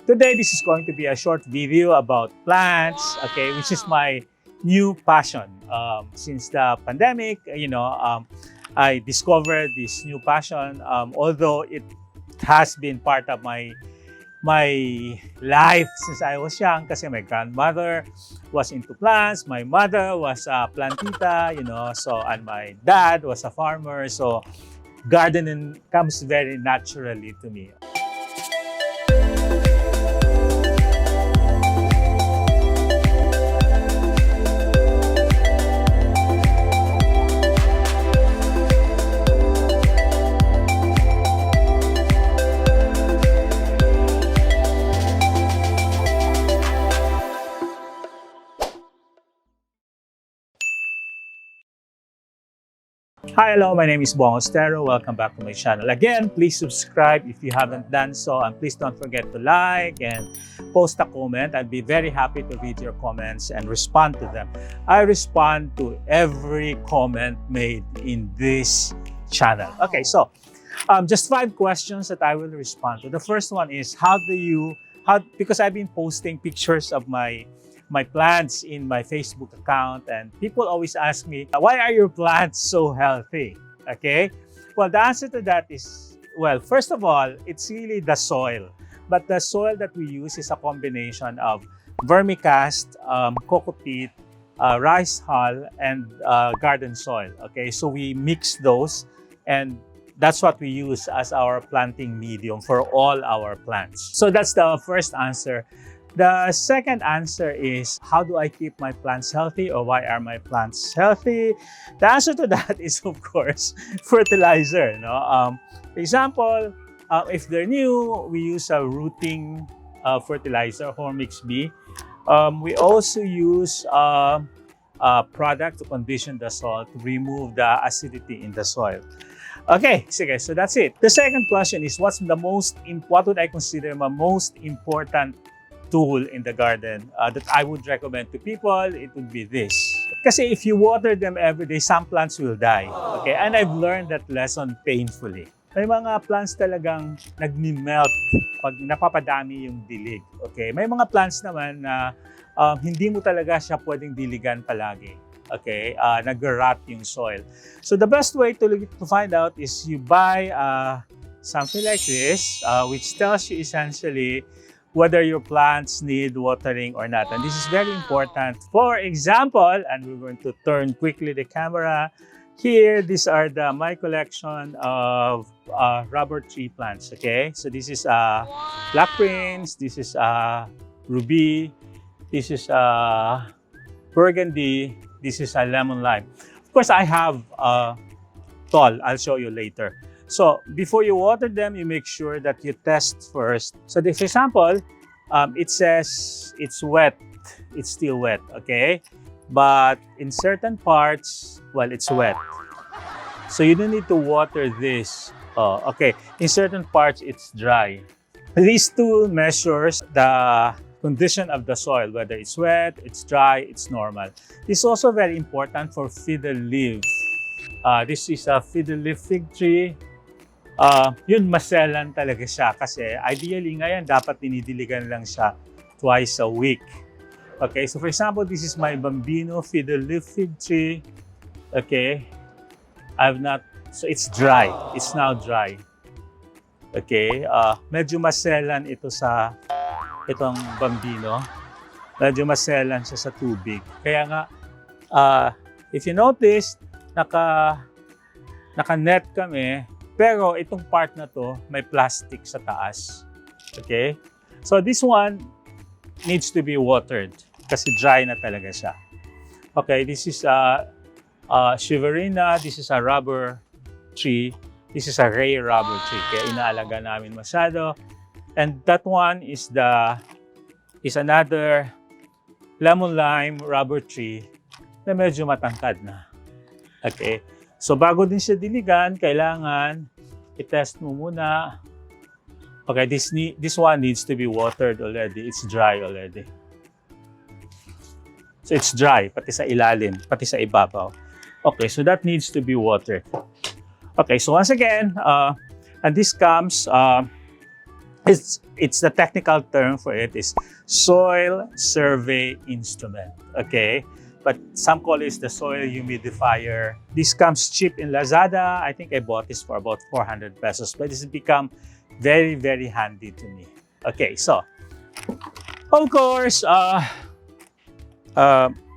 Today, this is going to be a short video about plants, okay, which is my new passion. Since the pandemic, I discovered this new passion. Although it has been part of my life since I was young, kasi my grandmother was into plants, my mother was a plantita, and my dad was a farmer. So gardening comes very naturally to me. Hi, hello, my name is Bong Austero. Welcome back to my channel. Again, please subscribe if you haven't done so, and please don't forget to like and post a comment. I'd be very happy to read your comments and respond to them. I respond to every comment made in this channel. Okay, so just 5 questions that I will respond to. The first one is, because I've been posting pictures of my plants in my Facebook account, and people always ask me, why are your plants so healthy? Okay, well, the answer to that is, well, first of all, it's really the soil. But the soil that we use is a combination of vermicast, coco peat, rice hull, and garden soil. Okay, so we mix those, and that's what we use as our planting medium for all our plants. So that's the first answer. The second answer is, how do I keep my plants healthy, or why are my plants healthy? The answer to that is, of course, fertilizer. For example, if they're new, we use a rooting fertilizer, Hormix B. We also use a product to condition the soil to remove the acidity in the soil. Okay, sige, so that's it. The second question is, what would I consider my most important tool in the garden that I would recommend to people? It would be this. Kasi if you water them every day, some plants will die. Okay, and I've learned that lesson painfully. May mga plants talagang nagmi-melt pag napapadami yung dilig. Okay, may mga plants naman na hindi mo talaga siya pwedeng diligan palagi. Okay, nag-rot yung soil. So the best way to find out is you buy something like this, which tells you essentially whether your plants need watering or not. And this is very important. For example, and we're going to turn quickly the camera. Here, these are my collection of rubber tree plants, okay? So this is Black Prince, this is Ruby, this is Burgundy, this is a Lemon Lime. Of course, I have Tall. I'll show you later. So before you water them, you make sure that you test first. So this example, it says it's wet. It's still wet, okay? But in certain parts, well, it's wet. So you don't need to water this. Okay, in certain parts, it's dry. These two measures the condition of the soil, whether it's wet, it's dry, it's normal. This is also very important for fiddle leaf. This is a fiddle leaf fig tree. Yun, maselan talaga siya kasi ideally ngayon dapat dinidiligan lang siya twice a week. Okay, so for example, this is my Bambino fiddle leaf fig tree. Okay, so it's dry. It's now dry. Okay, medyo maselan itong Bambino. Medyo maselan siya sa tubig. Kaya nga, if you notice, naka-net kami. Pero itong part na to, may plastic sa taas. Okay? So this one needs to be watered kasi dry na talaga siya. Okay, this is a Shiverina, this is a rubber tree, this is a rare rubber tree. Kaya inaalaga namin masyado. And that one is another lemon lime rubber tree na medyo matangkad na. Okay? So bago din siya diligan, kailangan i-test mo muna. Okay, this one needs to be watered already. It's dry already. So it's dry, pati sa ilalim, pati sa ibabaw. Okay, so that needs to be watered. Okay, so once again, and this comes it's the technical term for it is soil survey instrument. Okay, but some call it the soil humidifier. This comes cheap in Lazada. I think I bought this for about 400 pesos, but this has become very, very handy to me. Okay, so of course,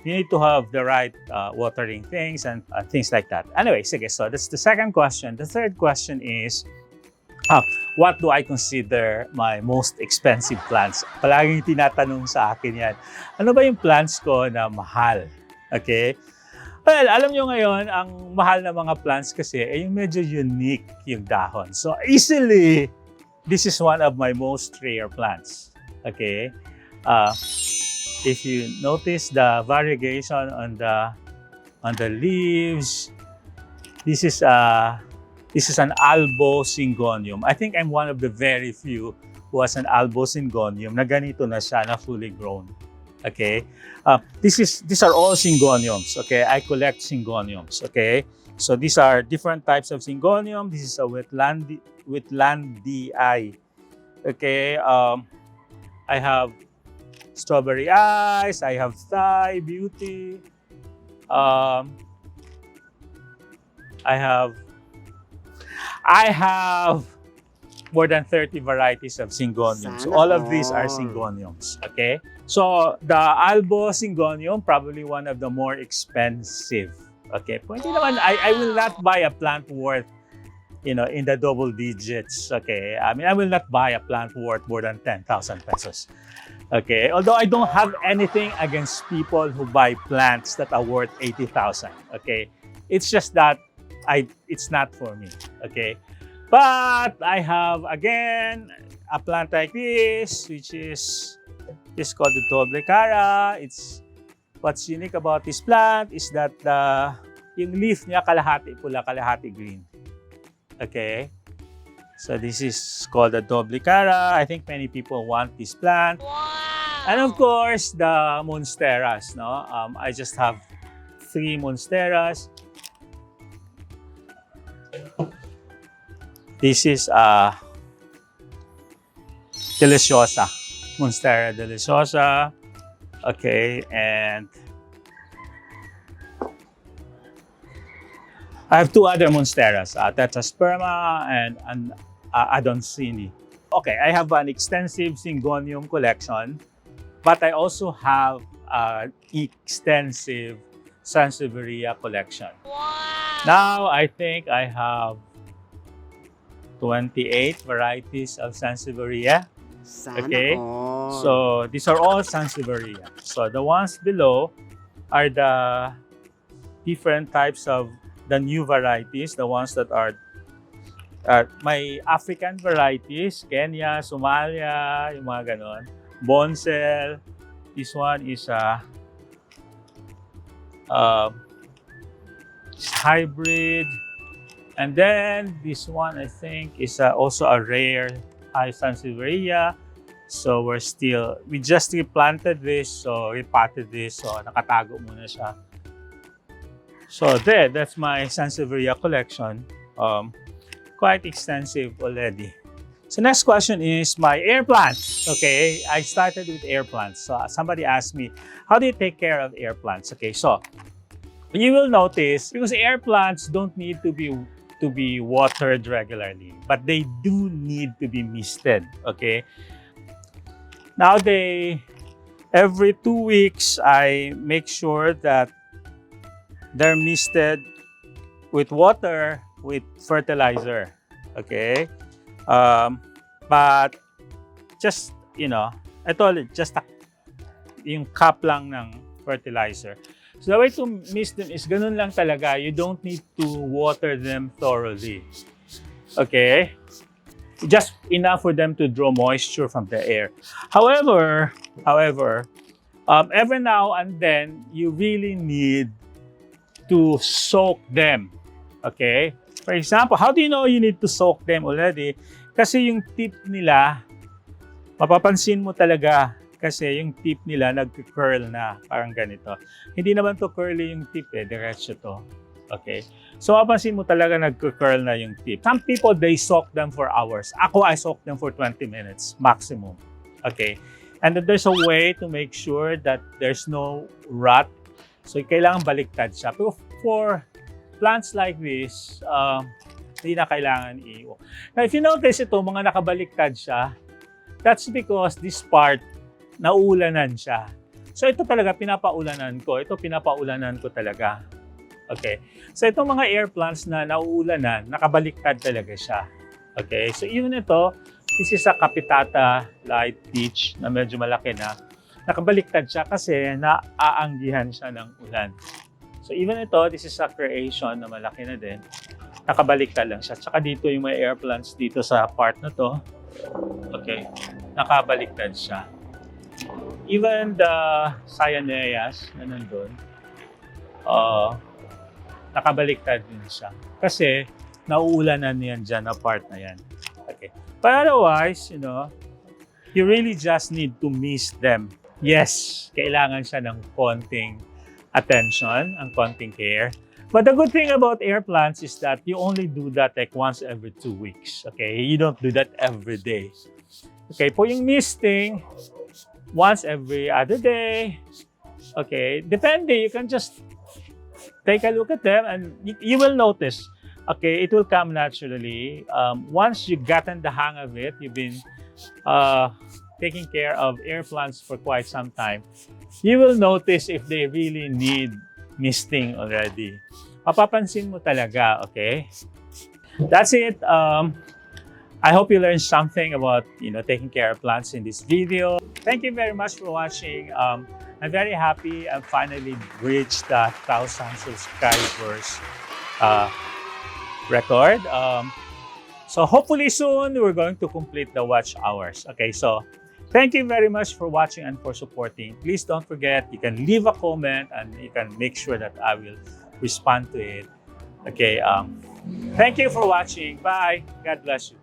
you need to have the right watering things and things like that. Anyway, sige, so that's the second question. The third question is, what do I consider my most expensive plants? Palaging tinatanong sa akin yan. Ano ba yung plants ko na mahal? Okay? Well, alam nyo ngayon, ang mahal na mga plants kasi ay yung medyo unique yung dahon. So easily, this is one of my most rare plants. Okay? If you notice the variegation on the leaves, this is an albo syngonium. I think I'm one of the very few who has an albo syngonium na ganito na siya, na fully grown. Okay, these are all syngoniums. Okay, I collect syngoniums. Okay, so these are different types of syngonium. This is a Whitlandii. Okay, I have Strawberry Eyes, I have Thai Beauty, I have more than 30 varieties of syngoniums. So all of these are syngoniums, okay? So the albo syngonium, probably one of the more expensive, okay? Pwede naman, I will not buy a plant worth, in the double digits, okay? I mean, I will not buy a plant worth more than 10,000 pesos. Okay, although I don't have anything against people who buy plants that are worth 80,000. Okay, it's just that it's not for me. Okay, but I have again a plant like this, which is called the doble cara. What's unique about this plant is that yung leaf niya kalahati pula, kalahati green. Okay. So this is called the doble cara. I think many people want this plant. Wow. And of course, the monsteras. No, I just have 3 monsteras. This is deliciosa, monstera deliciosa. Okay, and I have 2 other monsteras, Tetrasperma and Adoncini. Okay, I have an extensive syngonium collection, but I also have an extensive Sansevieria collection. Wow. Now, I think I have 28 varieties of Sansevieria. Okay, so these are all Sansevieria. So the ones below are the different types of the new varieties, the ones that are my African varieties, Kenya, Somalia, yung mga ganon. Bonsel. This one is hybrid. And then this one, I think, is also a rare Sansevieria. So we just replanted this, so repotted this, so nakatago muna siya. So that's my Sansevieria collection. Quite extensive already. So next question is my air plants. Okay, I started with air plants. So somebody asked me, how do you take care of air plants? Okay, so you will notice, because air plants don't need to be watered regularly, but they do need to be misted. Okay. Now every 2 weeks, I make sure that they're misted with water, with fertilizer. Okay. But just, I told it, just yung cup lang ng fertilizer. So the way to mist them is ganun lang talaga. You don't need to water them thoroughly. Okay? Just enough for them to draw moisture from the air. However, every now and then, you really need to soak them. Okay? For example, how do you know you need to soak them already? Kasi yung tip nila, mapapansin mo talaga kasi yung tip nila nag-curl na, parang ganito. Hindi naman to curly yung tip diretso to. Okay? So, mapansin mo talaga nagka-curl na yung tip. Some people, they soak them for hours. Ako, I soak them for 20 minutes maximum. Okay? And then there's a way to make sure that there's no rot. So, kailangan baliktad siya. Pero for plants like this, hindi na kailangan i-walk. Now, if you notice ito, mga nakabaliktad siya, that's because this part, nauulanan siya. So ito talaga, pinapaulanan ko. Ito, pinapaulanan ko talaga. Okay. So itong mga air plants na nauulanan, nakabaliktad talaga siya. Okay. So even ito, this is a Capitata Light Peach na medyo malaki na. Nakabaliktad siya kasi naaanggihan siya ng ulan. So even ito, this is a creation na malaki na din. Nakabaliktad lang siya. Tsaka dito yung mga air plants dito sa part na to. Okay. Nakabaliktad siya. Even the cyaneias na nandun, nakabaliktad din siya. Kasi, nauulanan yan dyan na part na yan. Okay. But otherwise, you know, you really just need to mist them. Yes, kailangan siya ng konting attention, ang konting care. But the good thing about air plants is that you only do that like once every 2 weeks. Okay, you don't do that every day. Okay, po yung misting, once every other day. Okay, depende. You can just take a look at them and you will notice. Okay, it will come naturally. Once you've gotten the hang of it, you've been taking care of air plants for quite some time, you will notice if they really need misting already. Mapapansin mo talaga, okay? That's it. I hope you learned something about, you know, taking care of plants in this video. Thank you very much for watching. I'm very happy I finally reached the 1,000 subscribers record. So hopefully soon we're going to complete the watch hours. Okay, so thank you very much for watching and for supporting. Please don't forget, you can leave a comment and you can make sure that I will respond to it. Okay, thank you for watching. Bye. God bless you.